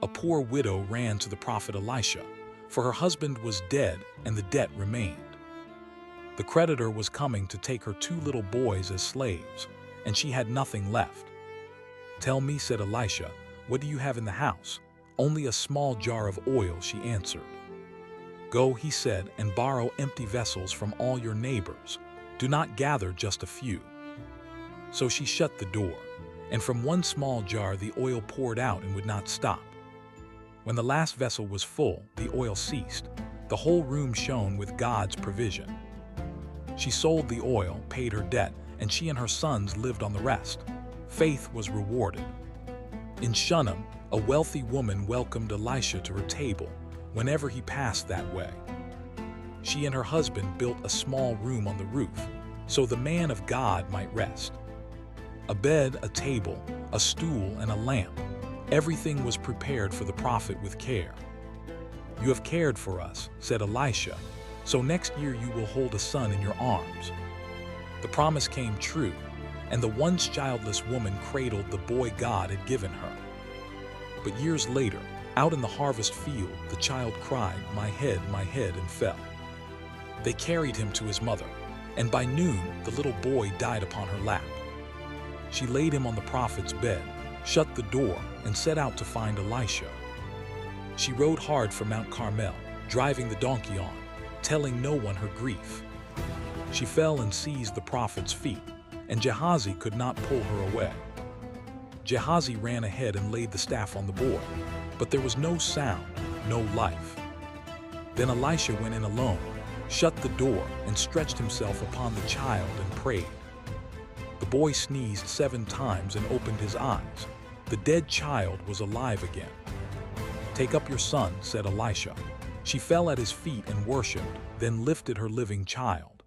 a poor widow ran to the prophet Elisha, for her husband was dead and the debt remained. The creditor was coming to take her 2 little boys as slaves, and she had nothing left. "Tell me," said Elisha, "what do you have in the house?" "Only a small jar of oil," she answered. "Go," he said, "and borrow empty vessels from all your neighbors. Do not gather just a few." So she shut the door, and from one small jar the oil poured out and would not stop. When the last vessel was full, the oil ceased. The whole room shone with God's provision. She sold the oil, paid her debt, and she and her sons lived on the rest. Faith was rewarded. In Shunammite, a wealthy woman welcomed Elisha to her table whenever he passed that way. She and her husband built a small room on the roof, so the man of God might rest. A bed, a table, a stool, and a lamp. Everything was prepared for the prophet with care. "You have cared for us," said Elisha, "so next year you will hold a son in your arms." The promise came true, and the once childless woman cradled the boy God had given her. But years later, out in the harvest field, the child cried, my head," and fell. They carried him to his mother, and by noon the little boy died upon her lap. She laid him on the prophet's bed, shut the door, and set out to find Elisha. She rode hard for Mount Carmel, driving the donkey on, telling no one her grief. She fell and seized the prophet's feet, and Gehazi could not pull her away. Gehazi ran ahead and laid the staff on the boy, but there was no sound, no life. Then Elisha went in alone, shut the door, and stretched himself upon the child and prayed. The boy sneezed 7 times and opened his eyes. The dead child was alive again. "Take up your son," said Elisha. She fell at his feet and worshipped, then lifted her living child.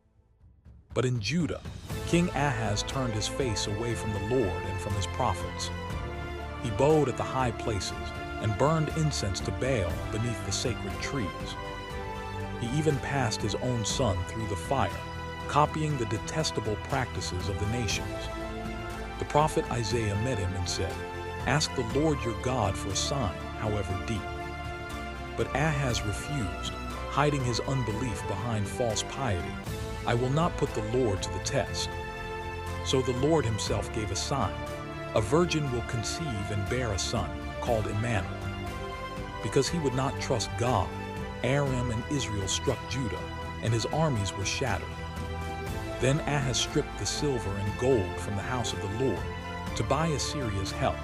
But in Judah, King Ahaz turned his face away from the Lord and from his prophets. He bowed at the high places and burned incense to Baal beneath the sacred trees. He even passed his own son through the fire, copying the detestable practices of the nations. The prophet Isaiah met him and said, "Ask the Lord your God for a sign, however deep." But Ahaz refused, hiding his unbelief behind false piety. "I will not put the Lord to the test." So the Lord himself gave a sign. A virgin will conceive and bear a son, called Immanuel. Because he would not trust God, Aram and Israel struck Judah, and his armies were shattered. Then Ahaz stripped the silver and gold from the house of the Lord to buy Assyria's help.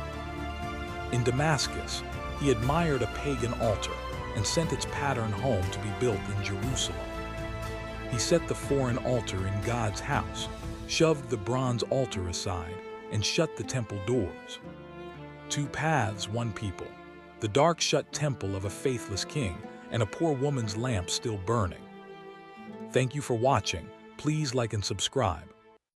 In Damascus, he admired a pagan altar and sent its pattern home to be built in Jerusalem. He set the foreign altar in God's house, shoved the bronze altar aside, and shut the temple doors. 2 paths, 1 people. The dark shut temple of a faithless king and a poor woman's lamp still burning. Thank you for watching. Please like and subscribe.